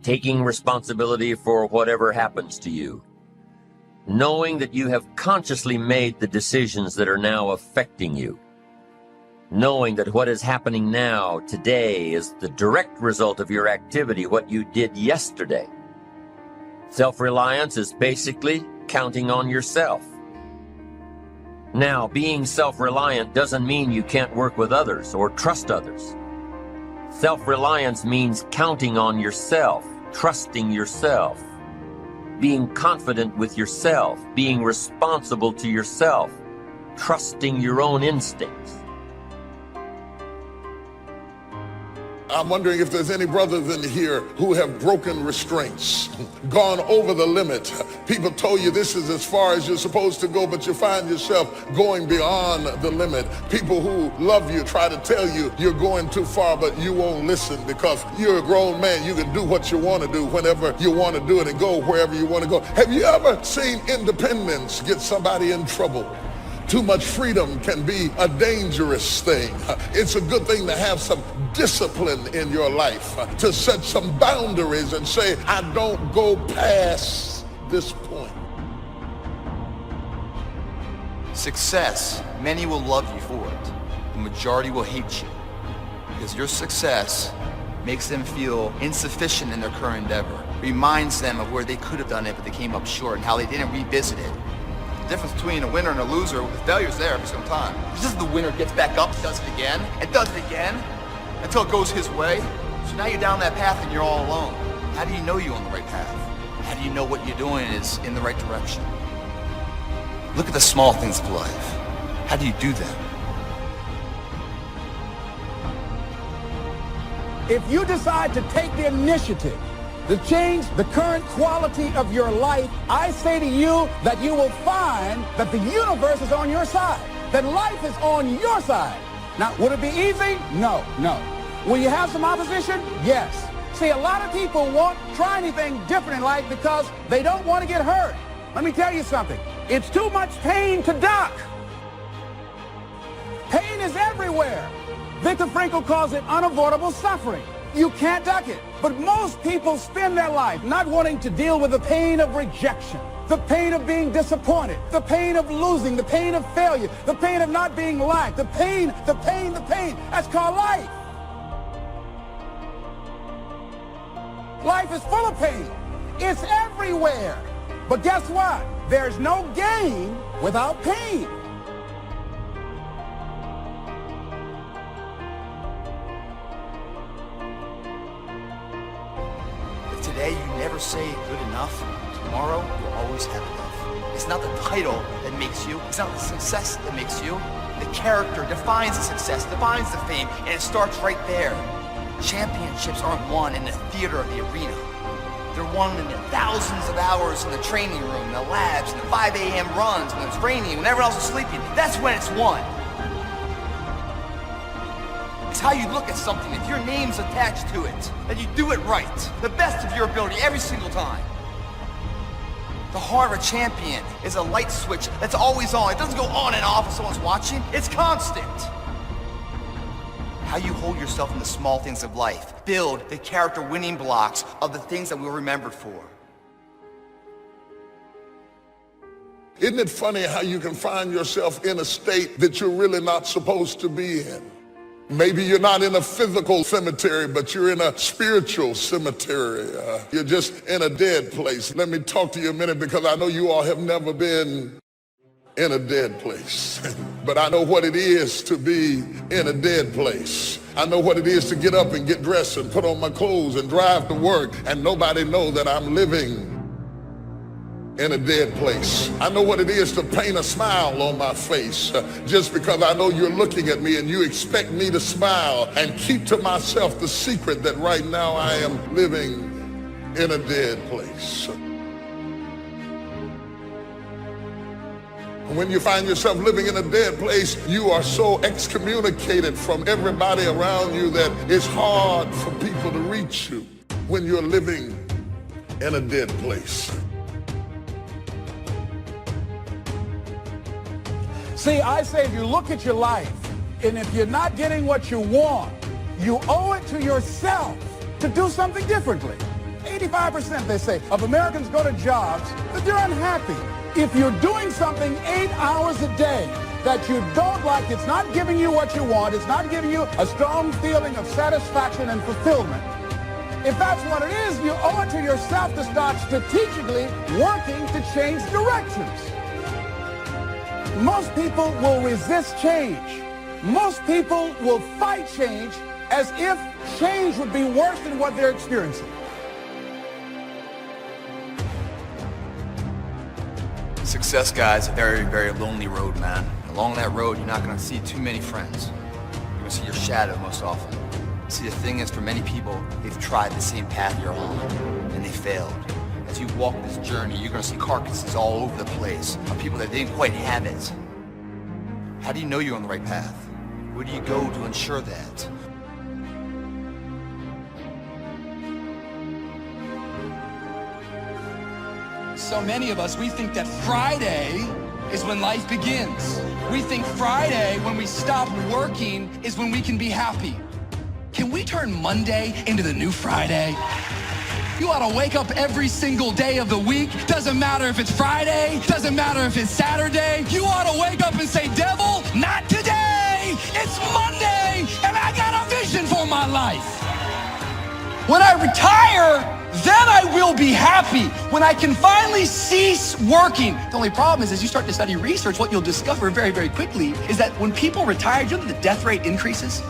taking responsibility for whatever happens to you, knowing that you have consciously made the decisions that are now affecting you, knowing that what is happening now, today, is the direct result of your activity, what you did yesterday. Self-reliance is basically counting on yourself. Now, being self-reliant doesn't mean you can't work with others or trust others. Self-reliance means counting on yourself, trusting yourself, being confident with yourself, being responsible to yourself, trusting your own instincts. I'm wondering if there's any brothers in here who have broken restraints, gone over the limit. People told you this is as far as you're supposed to go, but you find yourself going beyond the limit. People who love you try to tell you you're going too far, but you won't listen because you're a grown man. You can do what you want to do whenever you want to do it and go wherever you want to go. Have you ever seen independence get somebody in trouble? Too much freedom can be a dangerous thing. It's a good thing to have some discipline in your life, to set some boundaries and say, I don't go past this point. Success, many will love you for it. The majority will hate you because your success makes them feel insufficient in their current endeavor, reminds them of where they could have done it but they came up short and how they didn't revisit it. The difference between a winner and a loser, the failure's there every single time. It's just the winner gets back up, does it again, and does it again, until it goes his way. So now you're down that path and you're all alone. How do you know you're on the right path? How do you know what you're doing is in the right direction? Look at the small things of life. How do you do them? If you decide to take the initiative to change the current quality of your life, I say to you that you will find that the universe is on your side, that life is on your side. Now, would it be easy? No. Will you have some opposition? Yes. See, a lot of people won't try anything different in life because they don't want to get hurt. Let me tell you something. It's too much pain to duck. Pain is everywhere. Viktor Frankl calls it unavoidable suffering. You can't duck it. But most people spend their life not wanting to deal with the pain of rejection, the pain of being disappointed, the pain of losing, the pain of failure, the pain of not being liked, the pain. That's called life. Life is full of pain. It's everywhere. But guess what? There's no gain without pain. Today, you never say good enough. Tomorrow, you'll always have enough. It's not the title that makes you. It's not the success that makes you. The character defines the success, defines the fame, and it starts right there. Championships aren't won in the theater or the arena. They're won in the thousands of hours in the training room, in the labs, in the 5 a.m. runs, when it's raining, when everyone else is sleeping. That's when it's won. It's how you look at something. If your name's attached to it, that you do it right, the best of your ability every single time. The heart of a champion is a light switch that's always on. It doesn't go on and off if someone's watching. It's constant. How you hold yourself in the small things of life. Build the character winning blocks of the things that we're remembered for. Isn't it funny how you can find yourself in a state that you're really not supposed to be in? Maybe you're not in a physical cemetery, but you're in a spiritual cemetery. You're just in a dead place. Let me talk to you a minute because I know you all have never been in a dead place. But I know what it is to be in a dead place. I know what it is to get up and get dressed and put on my clothes and drive to work and nobody know that I'm living in a dead place. I know what it is to paint a smile on my face just because I know you're looking at me and you expect me to smile and keep to myself the secret that right now I am living in a dead place. When you find yourself living in a dead place, you are so excommunicated from everybody around you that it's hard for people to reach you when you're living in a dead place. See, I say if you look at your life, and if you're not getting what you want, you owe it to yourself to do something differently. 85%, they say, of Americans go to jobs that they're unhappy. If you're doing something 8 hours a day that you don't like, it's not giving you what you want, it's not giving you a strong feeling of satisfaction and fulfillment, if that's what it is, you owe it to yourself to start strategically working to change directions. Most people will resist change. Most people will fight change as if change would be worse than what they're experiencing. Success, guys, is a very, very lonely road, man. Along that road, you're not going to see too many friends. You're going to see your shadow most often. See, the thing is, for many people, they've tried the same path you're on, and they failed. As you walk this journey, you're going to see carcasses all over the place of people that didn't quite have it. How do you know you're on the right path? Where do you go to ensure that? So many of us, we think that Friday is when life begins. We think Friday, when we stop working, is when we can be happy. Can we turn Monday into the new Friday? You ought to wake up every single day of the week. Doesn't matter if it's Friday, doesn't matter if it's Saturday. You ought to wake up and say, devil, not today. It's Monday, and I got a vision for my life. When I retire, then I will be happy. When I can finally cease working. The only problem is, as you start to study research, what you'll discover very, very quickly is that when people retire, do you know that the death rate increases?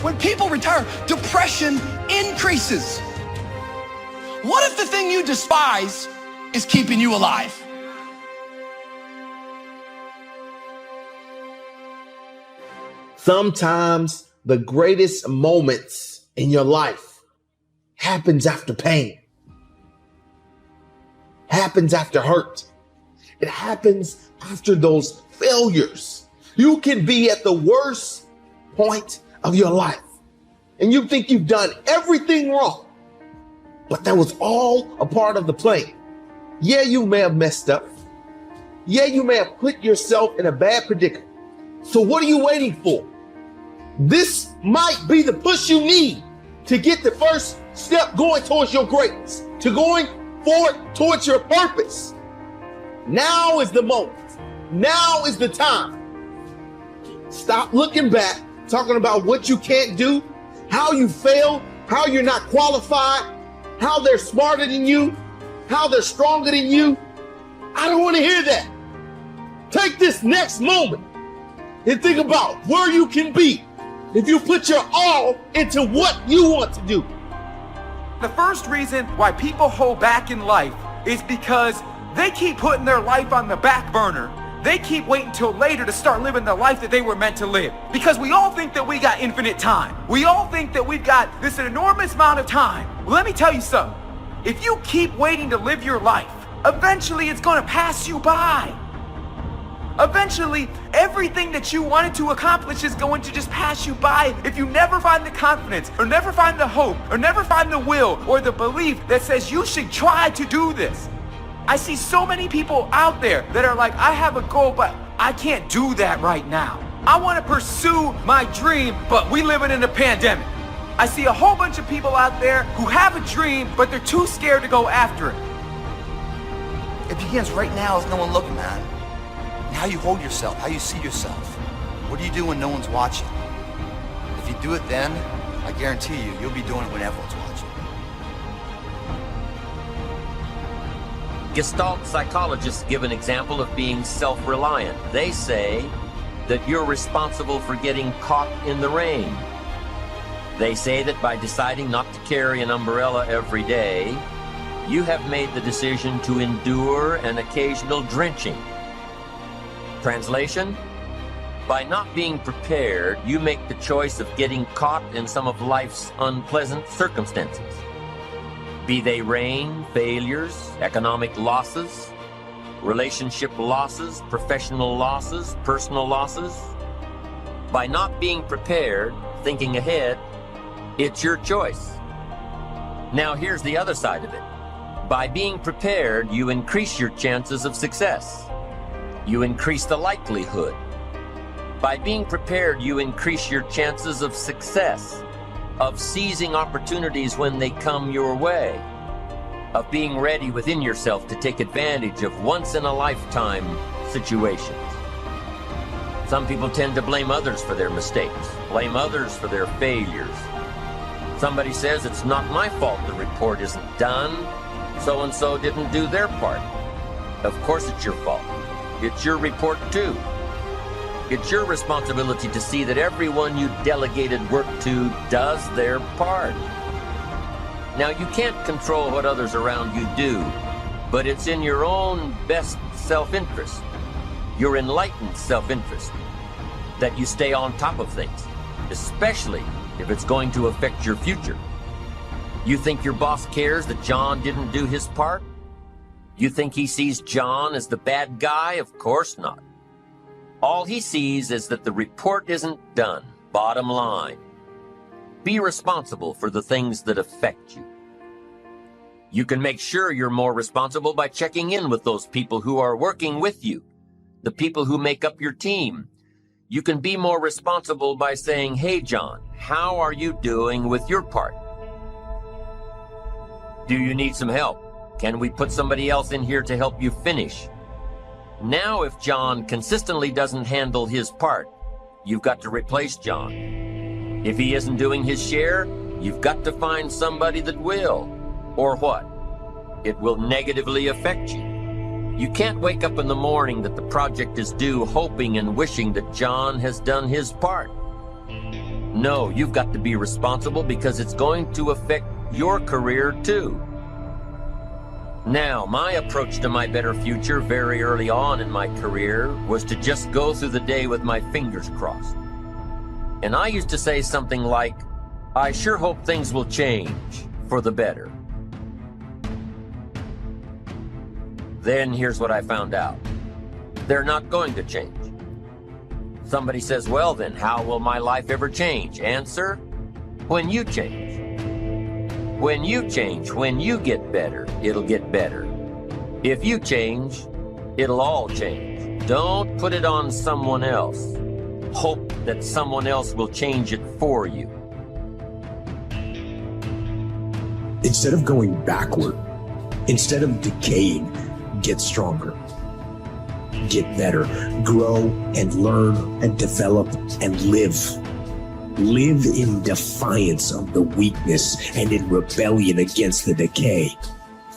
When people retire, depression increases. What if the thing you despise is keeping you alive? Sometimes the greatest moments in your life happens after pain, happens after hurt. It happens after those failures. You can be at the worst point of your life and you think you've done everything wrong, but that was all a part of the plan. Yeah, you may have messed up. Yeah, you may have put yourself in a bad predicament. So what are you waiting for? This might be the push you need to get the first step going towards your greatness, to going forward towards your purpose. Now is the moment. Now is the time. Stop looking back, talking about what you can't do, how you failed, how you're not qualified, how they're smarter than you, how they're stronger than you. I don't want to hear that. Take this next moment and think about where you can be if you put your all into what you want to do. The first reason why people hold back in life is because they keep putting their life on the back burner. They keep waiting till later to start living the life that they were meant to live. Because we all think that we got infinite time. We all think that we've got this enormous amount of time. Well, let me tell you something. If you keep waiting to live your life, eventually it's going to pass you by. Eventually, everything that you wanted to accomplish is going to just pass you by if you never find the confidence, or never find the hope, or never find the will, or the belief that says you should try to do this. I see so many people out there that are like, I have a goal, but I can't do that right now. I want to pursue my dream, but we living in a pandemic. I see a whole bunch of people out there who have a dream, but they're too scared to go after it. It begins right now as no one looking, man. And how you hold yourself, how you see yourself. What do you do when no one's watching? If you do it then, I guarantee you, you'll be doing it when everyone's watching. Gestalt psychologists give an example of being self-reliant. They say that you're responsible for getting caught in the rain. They say that by deciding not to carry an umbrella every day, you have made the decision to endure an occasional drenching. Translation: by not being prepared, you make the choice of getting caught in some of life's unpleasant circumstances. Be they rain, failures, economic losses, relationship losses, professional losses, personal losses. By not being prepared, thinking ahead, it's your choice. Now here's the other side of it. By being prepared, you increase your chances of success. You increase the likelihood. By being prepared, you increase your chances of success. of seizing opportunities when they come your way, of being ready within yourself to take advantage of once-in-a-lifetime situations. Some people tend to blame others for their mistakes, blame others for their failures. Somebody says, it's not my fault the report isn't done. So-and-so didn't do their part. Of course it's your fault. It's your report too. It's your responsibility to see that everyone you delegated work to does their part. Now, you can't control what others around you do, but it's in your own best self-interest, your enlightened self-interest, that you stay on top of things, especially if it's going to affect your future. You think your boss cares that John didn't do his part? You think he sees John as the bad guy? Of course not. All he sees is that the report isn't done, bottom line. Be responsible for the things that affect you. You can make sure you're more responsible by checking in with those people who are working with you, the people who make up your team. You can be more responsible by saying, hey, John, how are you doing with your part? Do you need some help? Can we put somebody else in here to help you finish? Now, if John consistently doesn't handle his part, you've got to replace John. If he isn't doing his share, you've got to find somebody that will. Or what? It will negatively affect you. You can't wake up in the morning that the project is due hoping and wishing that John has done his part. No, you've got to be responsible because it's going to affect your career too. Now, my approach to my better future very early on in my career was to just go through the day with my fingers crossed. And I used to say something like, I sure hope things will change for the better. Then here's what I found out. They're not going to change. Somebody says, well then, how will my life ever change? Answer, when you change. When you change, when you get better, it'll get better. If you change, it'll all change. Don't put it on someone else. Hope that someone else will change it for you. Instead of going backward, instead of decaying, get stronger, get better, grow and learn and develop and live. Live in defiance of the weakness and in rebellion against the decay.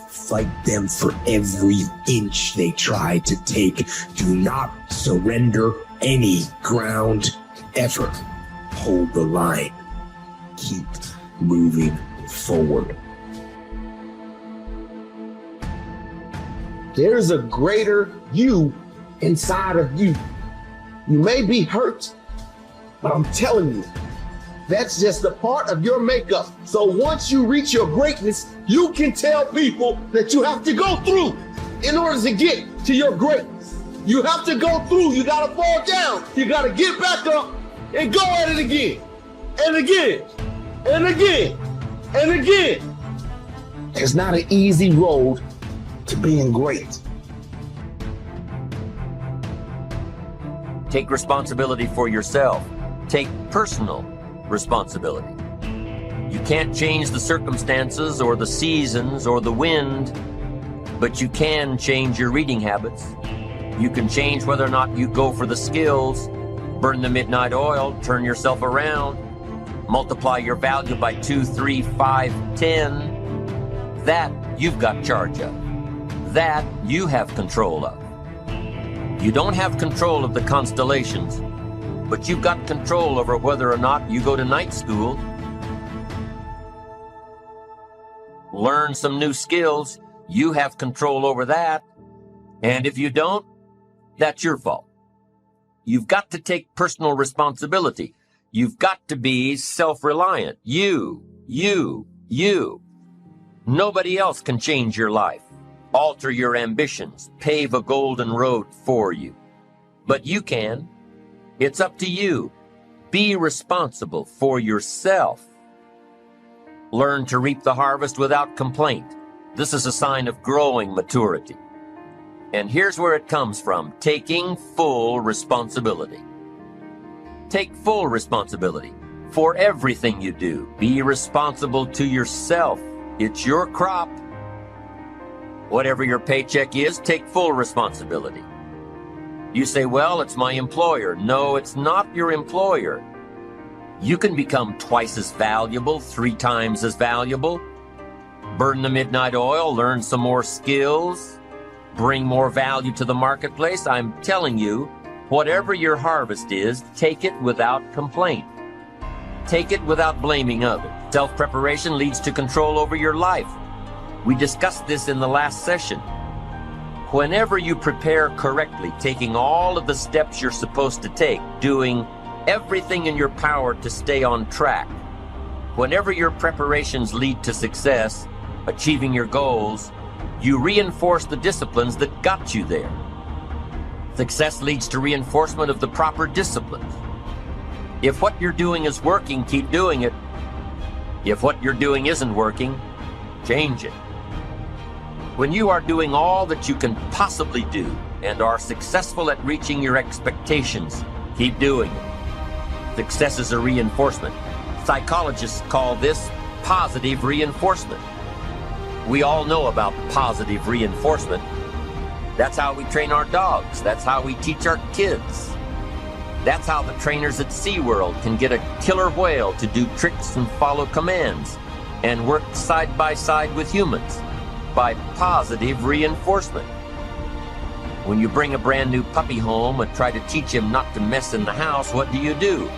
Fight them for every inch they try to take. Do not surrender any ground ever. Hold the line. Keep moving forward. There's a greater you inside of you. You may be hurt, but I'm telling you, that's just a part of your makeup. So once you reach your greatness, you can tell people that you have to go through in order to get to your greatness. You have to go through. You got to fall down. You got to get back up and go at it again and again and again and again. It's not an easy road to being great. Take responsibility for yourself. Take personal responsibility. You can't change the circumstances or the seasons or the wind, but you can change your reading habits. You can change whether or not you go for the skills, burn the midnight oil, turn yourself around, multiply your value by 2, 3, 5, 10. That you've got charge of. That you have control of. You don't have control of the constellations, but you've got control over whether or not you go to night school, learn some new skills. You have control over that. And if you don't, that's your fault. You've got to take personal responsibility. You've got to be self-reliant. You. Nobody else can change your life, alter your ambitions, pave a golden road for you. But you can. It's up to you. Be responsible for yourself. Learn to reap the harvest without complaint. This is a sign of growing maturity. And here's where it comes from: taking full responsibility. Take full responsibility. For everything you do, be responsible to yourself. It's your crop. Whatever your paycheck is, take full responsibility. You say, well, it's my employer. No, it's not your employer. You can become twice as valuable, 3 times as valuable. Burn the midnight oil, learn some more skills, bring more value to the marketplace. I'm telling you, whatever your harvest is, take it without complaint. Take it without blaming others. Self-preparation leads to control over your life. We discussed this in the last session. Whenever you prepare correctly, taking all of the steps you're supposed to take, doing everything in your power to stay on track, whenever your preparations lead to success, achieving your goals, you reinforce the disciplines that got you there. Success leads to reinforcement of the proper disciplines. If what you're doing is working, keep doing it. If what you're doing isn't working, change it. When you are doing all that you can possibly do and are successful at reaching your expectations, keep doing it. Success is a reinforcement. Psychologists call this positive reinforcement. We all know about positive reinforcement. That's how we train our dogs. That's how we teach our kids. That's how the trainers at SeaWorld can get a killer whale to do tricks and follow commands and work side by side with humans by positive reinforcement. When you bring a brand new puppy home and try to teach him not to mess in the house, what do?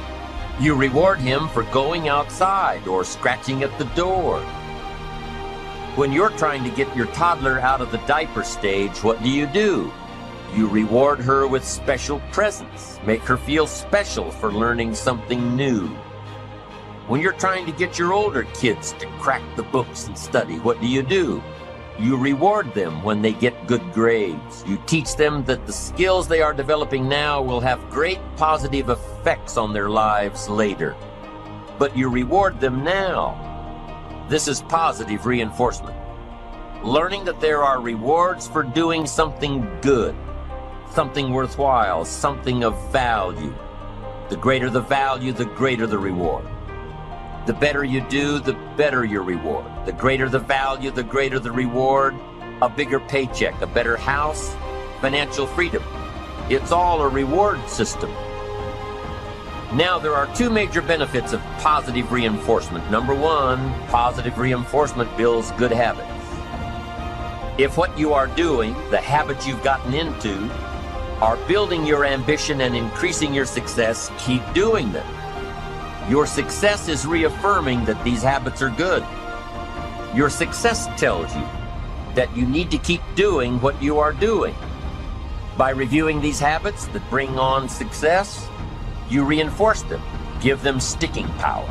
You reward him for going outside or scratching at the door. When you're trying to get your toddler out of the diaper stage, what do? You reward her with special presents, make her feel special for learning something new. When you're trying to get your older kids to crack the books and study, what do? You reward them when they get good grades. You teach them that the skills they are developing now will have great positive effects on their lives later. But you reward them now. This is positive reinforcement. Learning that there are rewards for doing something good, something worthwhile, something of value. The greater the value, the greater the reward. The better you do, the better your reward. The greater the value, the greater the reward. A bigger paycheck, a better house, financial freedom. It's all a reward system. Now, there are 2 major benefits of positive reinforcement. Number 1, positive reinforcement builds good habits. If what you are doing, the habits you've gotten into, are building your ambition and increasing your success, keep doing them. Your success is reaffirming that these habits are good. Your success tells you that you need to keep doing what you are doing. By reviewing these habits that bring on success, you reinforce them, give them sticking power.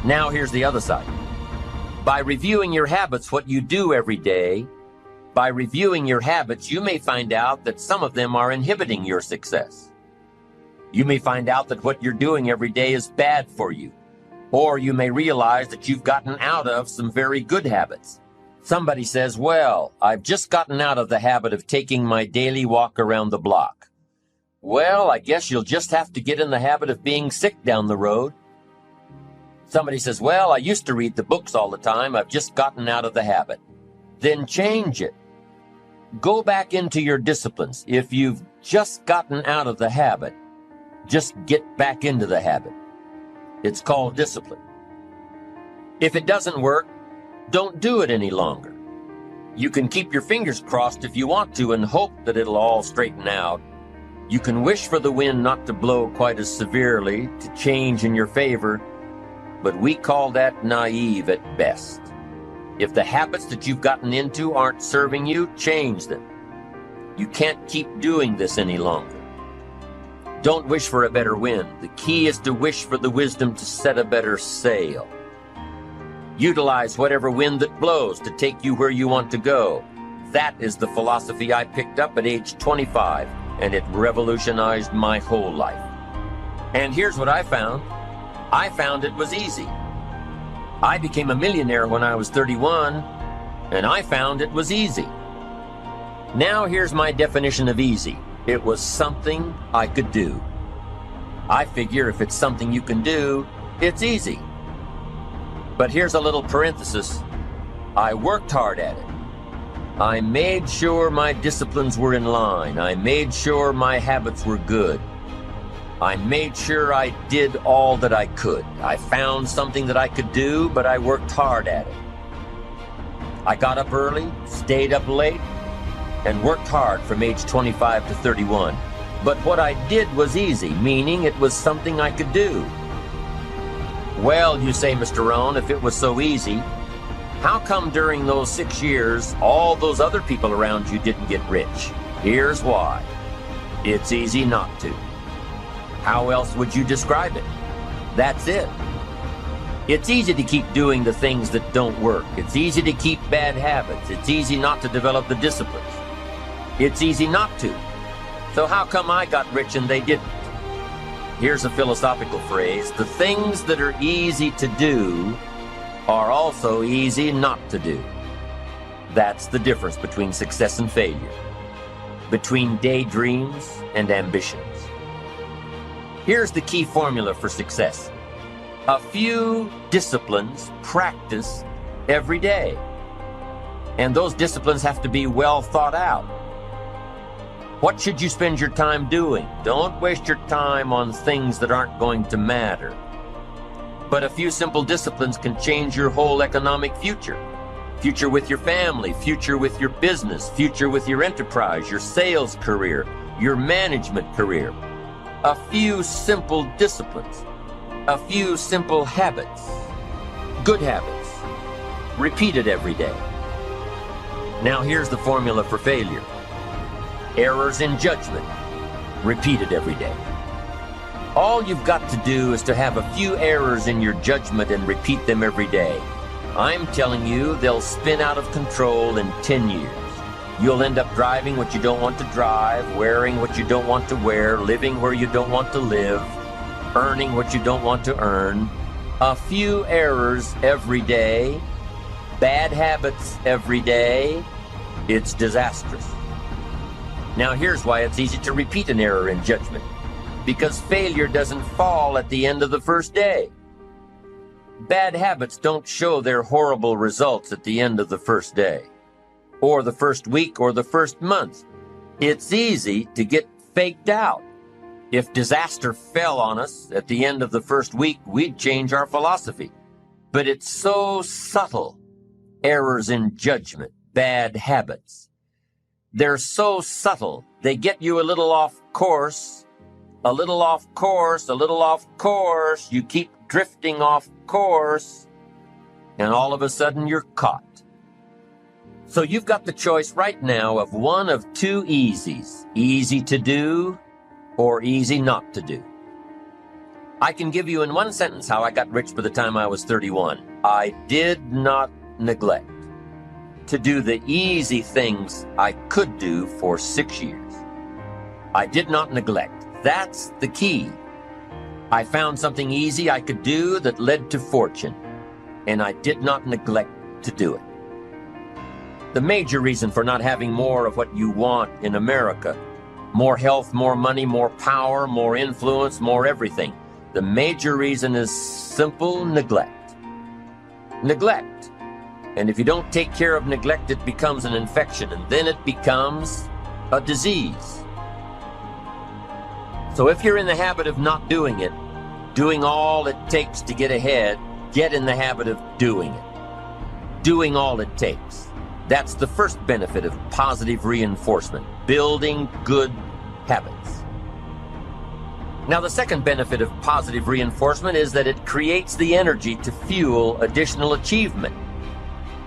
Now here's the other side. By reviewing your habits, what you do every day, by reviewing your habits, you may find out that some of them are inhibiting your success. You may find out that what you're doing every day is bad for you. Or you may realize that you've gotten out of some very good habits. Somebody says, well, I've just gotten out of the habit of taking my daily walk around the block. Well, I guess you'll just have to get in the habit of being sick down the road. Somebody says, well, I used to read the books all the time. I've just gotten out of the habit. Then change it. Go back into your disciplines. If you've just gotten out of the habit, just get back into the habit. It's called discipline. If it doesn't work, don't do it any longer. You can keep your fingers crossed if you want to and hope that it'll all straighten out. You can wish for the wind not to blow quite as severely, to change in your favor, but we call that naive at best. If the habits that you've gotten into aren't serving you, change them. You can't keep doing this any longer. Don't wish for a better wind. The key is to wish for the wisdom to set a better sail. Utilize whatever wind that blows to take you where you want to go. That is the philosophy I picked up at age 25, and it revolutionized my whole life. And here's what I found. I found it was easy. I became a millionaire when I was 31, and I found it was easy. Now here's my definition of easy. It was something I could do. I figure if it's something you can do, it's easy. But here's a little parenthesis. I worked hard at it. I made sure my disciplines were in line. I made sure my habits were good. I made sure I did all that I could. I found something that I could do, but I worked hard at it. I got up early, stayed up late, and worked hard from age 25 to 31. But what I did was easy, meaning it was something I could do. Well, you say, Mr. Rohn, if it was so easy, how come during those 6 years, all those other people around you didn't get rich? Here's why. It's easy not to. How else would you describe it? That's it. It's easy to keep doing the things that don't work. It's easy to keep bad habits. It's easy not to develop the disciplines. It's easy not to. So how come I got rich and they didn't? Here's a philosophical phrase. The things that are easy to do are also easy not to do. That's the difference between success and failure, between daydreams and ambitions. Here's the key formula for success. A few disciplines practiced every day. And those disciplines have to be well thought out. What should you spend your time doing? Don't waste your time on things that aren't going to matter. But a few simple disciplines can change your whole economic future. Future with your family, future with your business, future with your enterprise, your sales career, your management career. A few simple disciplines, a few simple habits, good habits, repeated every day. Now here's the formula for failure. Errors in judgment, repeated every day. All you've got to do is to have a few errors in your judgment and repeat them every day. I'm telling you, they'll spin out of control in 10 years. You'll end up driving what you don't want to drive, wearing what you don't want to wear, living where you don't want to live, earning what you don't want to earn. A few errors every day, bad habits every day. It's disastrous. Now here's why it's easy to repeat an error in judgment. Because failure doesn't fall at the end of the first day. Bad habits don't show their horrible results at the end of the first day, or the first week, or the first month. It's easy to get faked out. If disaster fell on us at the end of the first week, we'd change our philosophy. But it's so subtle. Errors in judgment, bad habits. They're so subtle, they get you a little off course, a little off course, a little off course. You keep drifting off course, and all of a sudden you're caught. So you've got the choice right now of one of two easies, easy to do or easy not to do. I can give you in one sentence how I got rich by the time I was 31. I did not neglect to do the easy things I could do for 6 years. I did not neglect. That's the key. I found something easy I could do that led to fortune, and I did not neglect to do it. The major reason for not having more of what you want in America, more health, more money, more power, more influence, more everything, the major reason is simple neglect. Neglect. And if you don't take care of neglect, it becomes an infection, and then it becomes a disease. So if you're in the habit of not doing it, doing all it takes to get ahead, get in the habit of doing it. Doing all it takes. That's the first benefit of positive reinforcement, building good habits. Now, the second benefit of positive reinforcement is that it creates the energy to fuel additional achievement.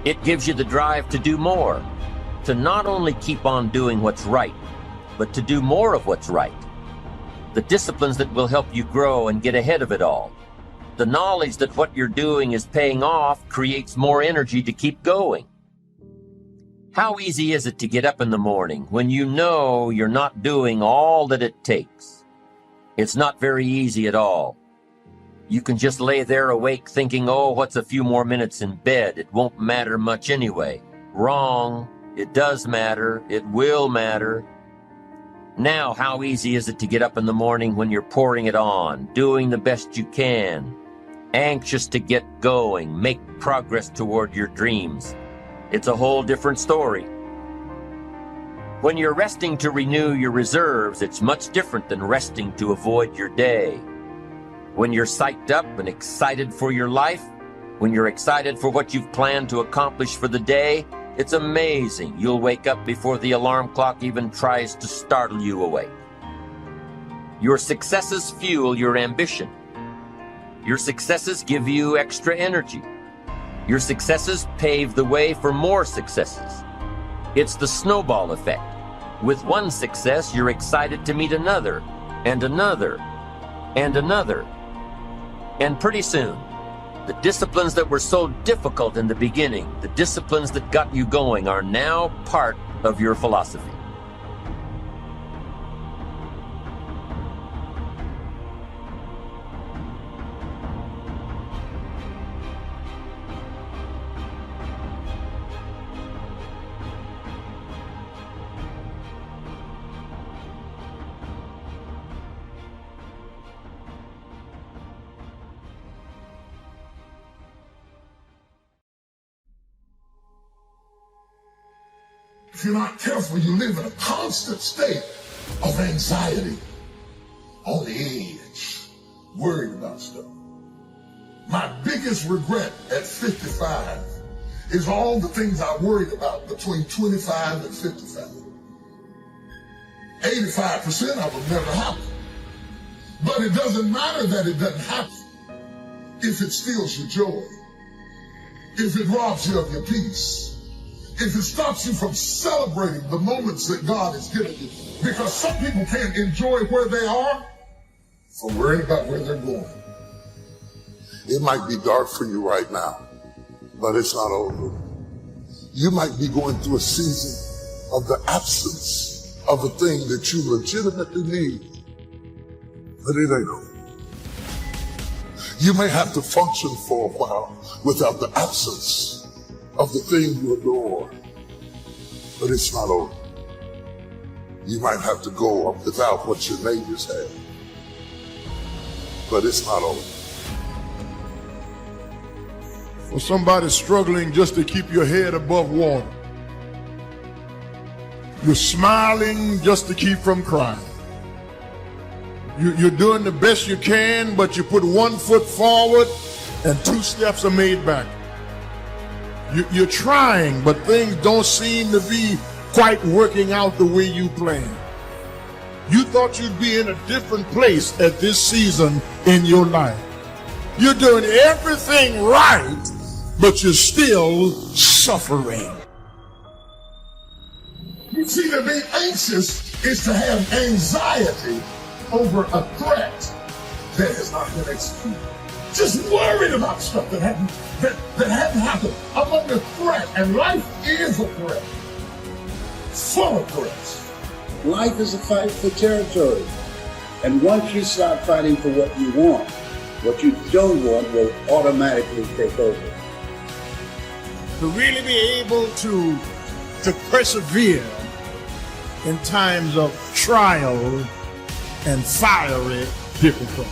It gives you the drive to do more, to not only keep on doing what's right, but to do more of what's right. The disciplines that will help you grow and get ahead of it all. The knowledge that what you're doing is paying off creates more energy to keep going. How easy is it to get up in the morning when you know you're not doing all that it takes? It's not very easy at all. You can just lay there awake thinking, oh, what's a few more minutes in bed? It won't matter much anyway. Wrong. It does matter. It will matter. Now, how easy is it to get up in the morning when you're pouring it on, doing the best you can, anxious to get going, make progress toward your dreams? It's a whole different story. When you're resting to renew your reserves, it's much different than resting to avoid your day. When you're psyched up and excited for your life, when you're excited for what you've planned to accomplish for the day, it's amazing. You'll wake up before the alarm clock even tries to startle you awake. Your successes fuel your ambition. Your successes give you extra energy. Your successes pave the way for more successes. It's the snowball effect. With one success, you're excited to meet another, and another, and another. And pretty soon, the disciplines that were so difficult in the beginning, the disciplines that got you going, are now part of your philosophy. If you're not careful, you live in a constant state of anxiety, on the edge, worried about stuff. My biggest regret at 55 is all the things I worried about between 25 and 55. 85% of them never happen. But it doesn't matter that it doesn't happen if it steals your joy, if it robs you of your peace, if it stops you from celebrating the moments that God has given you. Because some people can't enjoy where they are for worrying about where they're going. It might be dark for you right now, but it's not over. You might be going through a season of the absence of a thing that you legitimately need, but it ain't over. You may have to function for a while without the absence of the thing you adore, but it's not over. You might have to go without what your neighbors have, but it's not over. For somebody struggling just to keep your head above water, you're smiling just to keep from crying. You're doing the best you can, but you put 1 foot forward and 2 steps are made back. You're trying, but things don't seem to be quite working out the way you planned. You thought you'd be in a different place at this season in your life. You're doing everything right, but you're still suffering. You see, to be anxious is to have anxiety over a threat that has not been executed. Just worried about stuff that hadn't happened. I'm under threat, and life is a threat. Full of threats. Life is a fight for territory. And once you start fighting for what you want, what you don't want will automatically take over. To really be able to persevere in times of trial and fiery difficulty.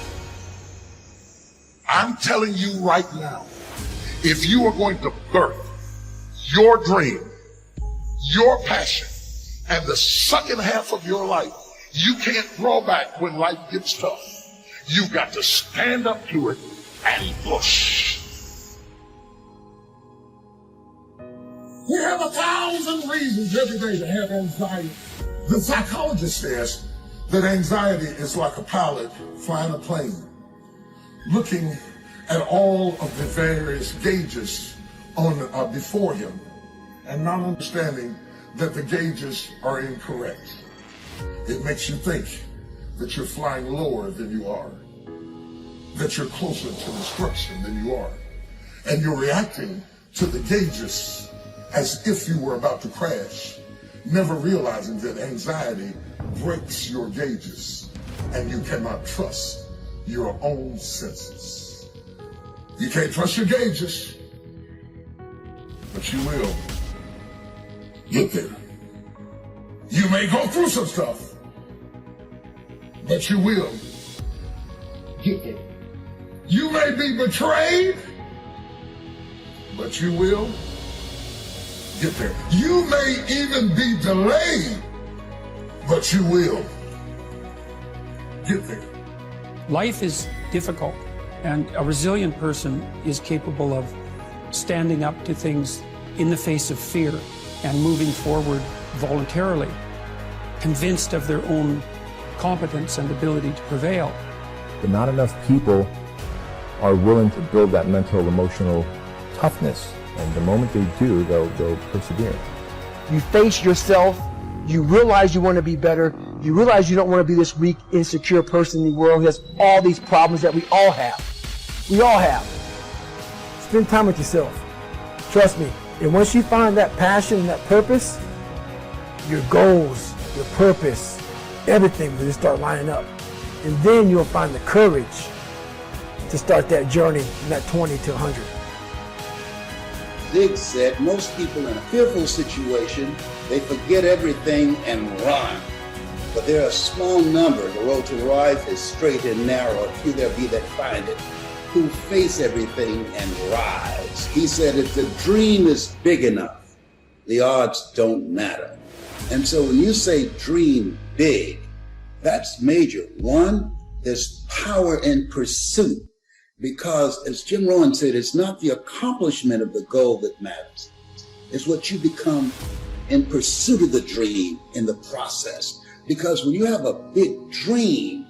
I'm telling you right now, if you are going to birth your dream, your passion, and the second half of your life, you can't draw back when life gets tough. You've got to stand up to it and push. We have 1,000 reasons every day to have anxiety. The psychologist says that anxiety is like a pilot flying a plane, looking at all of the various gauges on before him and not understanding that the gauges are incorrect. It makes you think that you're flying lower than you are, that you're closer to destruction than you are, and you're reacting to the gauges as if you were about to crash, never realizing that anxiety breaks your gauges and you cannot trust your own senses. You can't trust your gauges, but you will get there. You may go through some stuff, but you will get there. You may be betrayed, but you will get there. You may even be delayed, but you will get there. Life is difficult, and a resilient person is capable of standing up to things in the face of fear and moving forward voluntarily, convinced of their own competence and ability to prevail. But not enough people are willing to build that mental, emotional toughness. And the moment they do, they'll persevere. You face yourself, you realize you want to be better, you realize you don't want to be this weak, insecure person in the world who has all these problems that we all have. We all have. Spend time with yourself. Trust me. And once you find that passion and that purpose, your goals, your purpose, everything will just start lining up. And then you'll find the courage to start that journey from that 20 to 100. Zig said most people in a fearful situation, they forget everything and run. But there are a small number, the road to rise is straight and narrow, a few there be that find it, who face everything and rise. He said if the dream is big enough, the odds don't matter. And so when you say dream big, that's major. One, there's power in pursuit. Because, as Jim Rohn said, it's not the accomplishment of the goal that matters. It's what you become in pursuit of the dream in the process. Because when you have a big dream,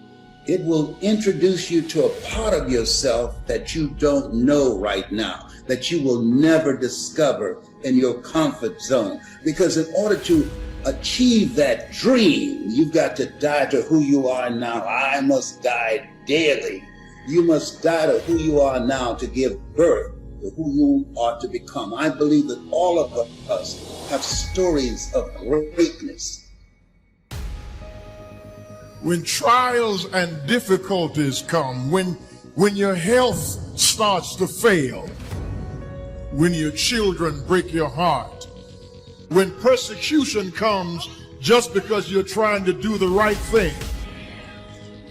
it will introduce you to a part of yourself that you don't know right now, that you will never discover in your comfort zone. Because in order to achieve that dream, you've got to die to who you are now. I must die daily. You must die to who you are now to give birth to who you are to become. I believe that all of us have stories of greatness. When trials and difficulties come, when your health starts to fail, when your children break your heart, when persecution comes just because you're trying to do the right thing,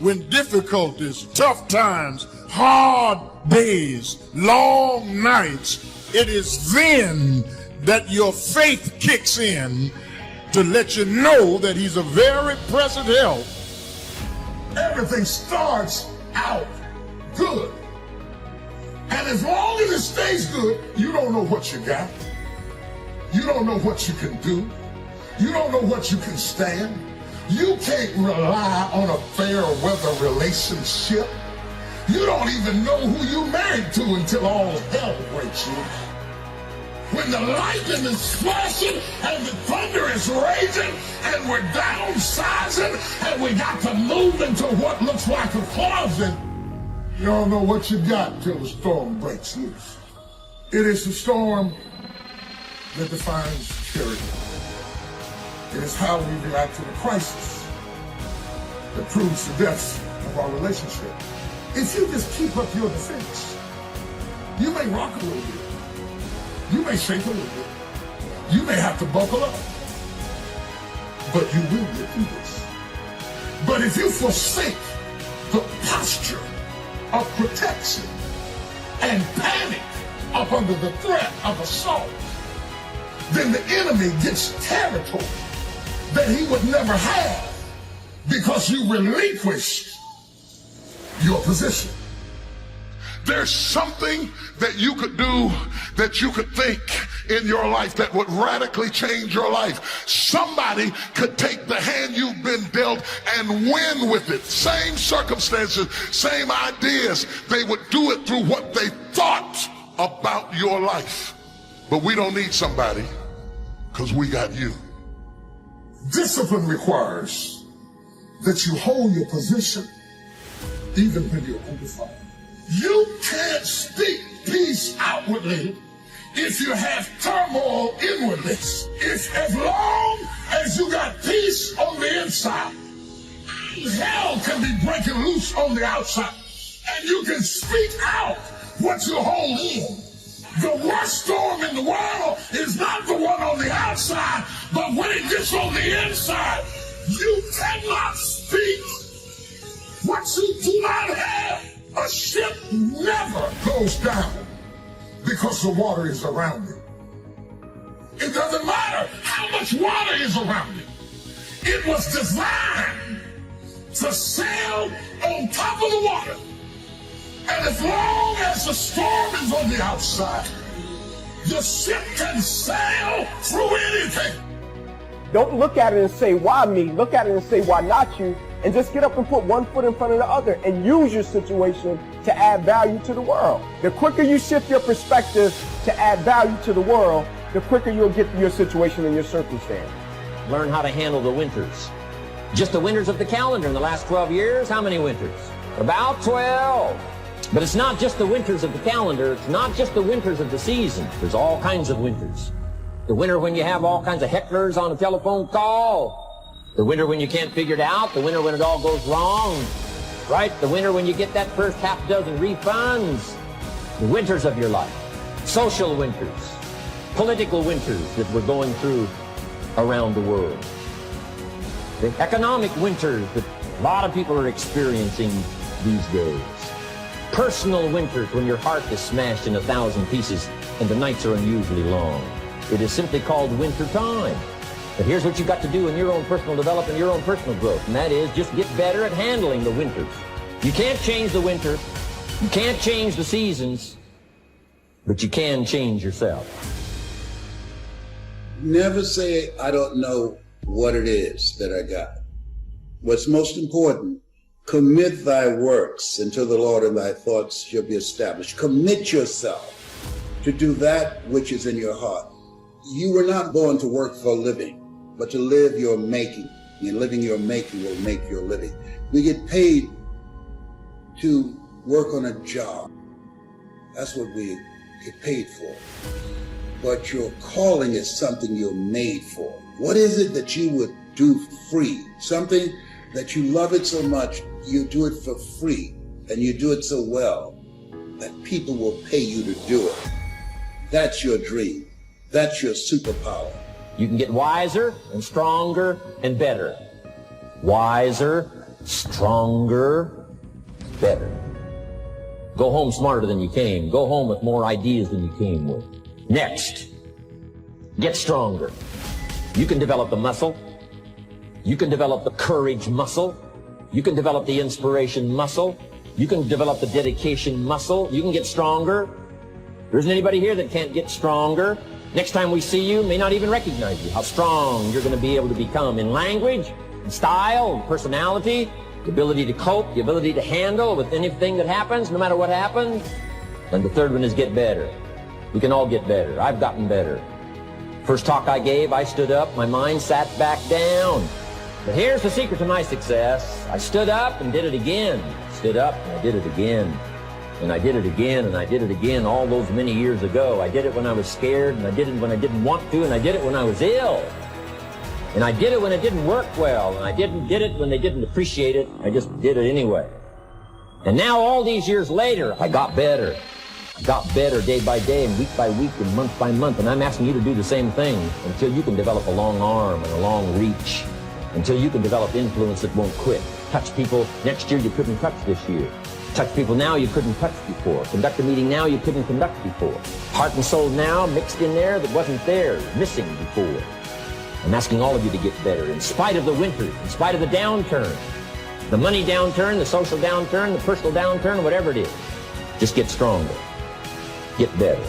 when difficulties, tough times, hard days, long nights, it is then that your faith kicks in to let you know that he's a very present help. Everything starts out good. And as long as it stays good, you don't know what you got. You don't know what you can do. You don't know what you can stand. You can't rely on a fair weather relationship. You don't even know who you're married to until all hell breaks loose. When the lightning is flashing and the thunder is raging and we're downsizing and we got to move into what looks like a closet, you don't know what you got till the storm breaks loose. It is the storm that defines character. It is how we react to the crisis that proves the depth of our relationship. If you just keep up your defense, you may rock a little bit. You may shake a little bit. You may have to buckle up. But you will get through this. But if you forsake the posture of protection and panic up under the threat of assault, then the enemy gets territory that he would never have because you relinquished your position. There's something that you could do, that you could think in your life that would radically change your life. Somebody could take the hand you've been dealt and win with it. Same circumstances, same ideas. They would do it through what they thought about your life. But we don't need somebody, because we got you. Discipline requires that you hold your position even when you're under fire. You can't speak peace outwardly if you have turmoil inwardly. If as long as you got peace on the inside, hell can be breaking loose on the outside. And you can speak out what you hold in. The worst storm in the world is not the one on the outside, but when it gets on the inside, you cannot speak flood have. A ship never goes down because the water is around it. It doesn't matter how much water is around it. It was designed to sail on top of the water. And as long as the storm is on the outside, the ship can sail through anything. Don't look at it and say, why me? Look at it and say, why not you? And just get up and put one foot in front of the other and use your situation to add value to the world. The quicker you shift your perspective to add value to the world, the quicker you'll get to your situation and your circumstance. Learn how to handle the winters. Just the winters of the calendar in the last 12 years, how many winters? About 12. But it's not just the winters of the calendar, it's not just the winters of the season. There's all kinds of winters. The winter when you have all kinds of hecklers on a telephone call. The winter when you can't figure it out. The winter when it all goes wrong. Right? The winter when you get that first half dozen refunds. The winters of your life. Social winters. Political winters that we're going through around the world. The economic winters that a lot of people are experiencing these days. Personal winters when your heart is smashed in 1,000 pieces and the nights are unusually long. It is simply called winter time. But here's what you've got to do in your own personal development, your own personal growth, and that is just get better at handling the winters. You can't change the winter, you can't change the seasons, but you can change yourself. Never say, I don't know what it is that I got. What's most important, commit thy works unto the Lord, and thy thoughts shall be established. Commit yourself to do that which is in your heart. You were not born to work for a living, but to live your making. And living your making will make your living. We get paid to work on a job. That's what we get paid for. But your calling is something you're made for. What is it that you would do free? Something that you love it so much, you do it for free, and you do it so well that people will pay you to do it. That's your dream. That's your superpower. You can get wiser and stronger and better. Wiser, stronger, better. Go home smarter than you came. Go home with more ideas than you came with. Next, get stronger. You can develop the muscle. You can develop the courage muscle. You can develop the inspiration muscle. You can develop the dedication muscle. You can get stronger. There isn't anybody here that can't get stronger. Next time we see you, may not even recognize you. How strong you're going to be able to become in language, in style, in personality, the ability to cope, the ability to handle with anything that happens, no matter what happens. And the third one is get better. We can all get better. I've gotten better. First talk I gave, I stood up, my mind sat back down. But here's the secret to my success. I stood up and did it again. Stood up and I did it again. And I did it again, and I did it again all those many years ago. I did it when I was scared, and I did it when I didn't want to, and I did it when I was ill. And I did it when it didn't work well, and I did it when they didn't appreciate it. I just did it anyway. And now all these years later, I got better. I got better day by day, and week by week, and month by month. And I'm asking you to do the same thing until you can develop a long arm and a long reach, until you can develop influence that won't quit. Touch people next year you couldn't touch this year. Touch people now you couldn't touch before. Conduct a meeting now you couldn't conduct before. Heart and soul now mixed in there that wasn't there, missing before. I'm asking all of you to get better in spite of the winters, in spite of the downturn. The money downturn, the social downturn, the personal downturn, whatever it is. Just get stronger. Get better.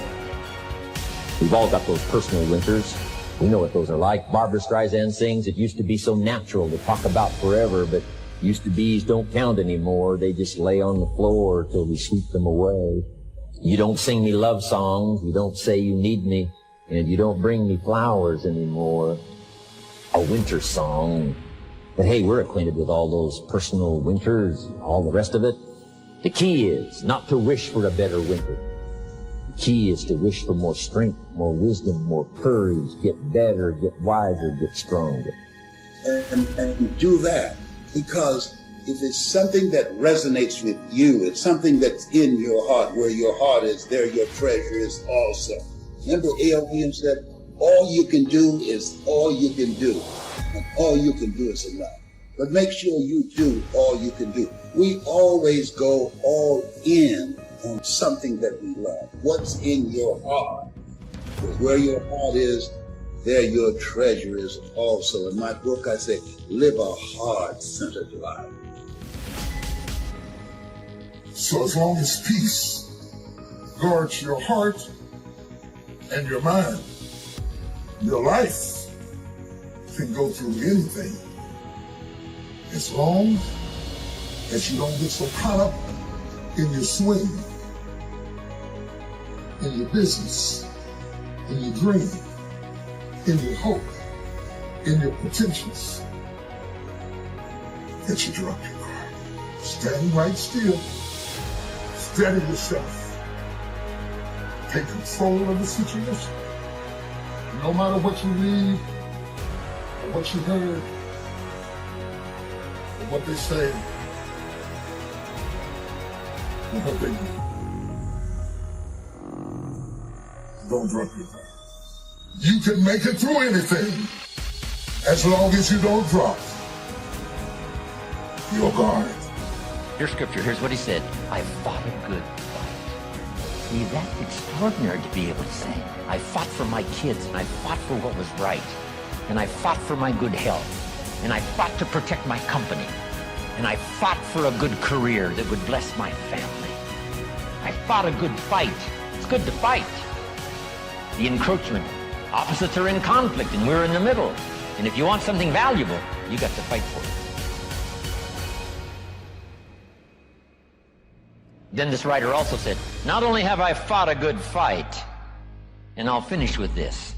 We've all got those personal winters. We know what those are like. Barbra Streisand sings, it used to be so natural to talk about forever, but used to be's don't count anymore. They just lay on the floor till we sweep them away. You don't sing me love songs. You don't say you need me. And you don't bring me flowers anymore. A winter song. But hey, we're acquainted with all those personal winters, all the rest of it. The key is not to wish for a better winter. The key is to wish for more strength, more wisdom, more courage, get better, get wiser, get stronger. And do that. Because if it's something that resonates with you, it's something that's in your heart, where your heart is, there your treasure is also. Remember A.L. Williams said, all you can do is all you can do. And all you can do is enough. but make sure you do all you can do. We always go all in on something that we love. What's in your heart? Because where your heart is, there your treasure is also. In my book, I say, live a heart-centered life. So as long as peace guards your heart and your mind, your life can go through anything. As long as you don't get so caught up in your swing, in your business, in your dream, in your hope, in your potentials, that you drop your guard. Stand right still. Steady yourself. Take control of the situation. No matter what you read, or what you heard, or what they say, or what they do. Don't drop your guard. You can make it through anything as long as you don't drop your guard. Your scripture, here's what he said. I fought a good fight. See, that's extraordinary to be able to say. I fought for my kids, and I fought for what was right. And I fought for my good health. And I fought to protect my company. And I fought for a good career that would bless my family. I fought a good fight. It's good to fight. The encroachment. Opposites are in conflict, and we're in the middle. And if you want something valuable, you got to fight for it. Then this writer also said, not only have I fought a good fight, and I'll finish with this,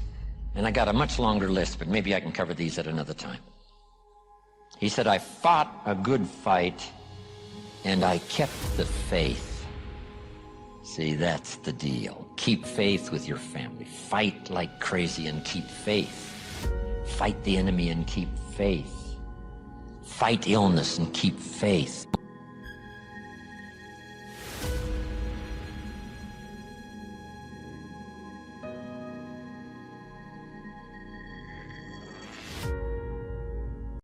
and I got a much longer list, but maybe I can cover these at another time. He said, I fought a good fight, and I kept the faith. See, that's the deal. Keep faith with your family. Fight like crazy and keep faith. Fight the enemy and keep faith. Fight illness and keep faith.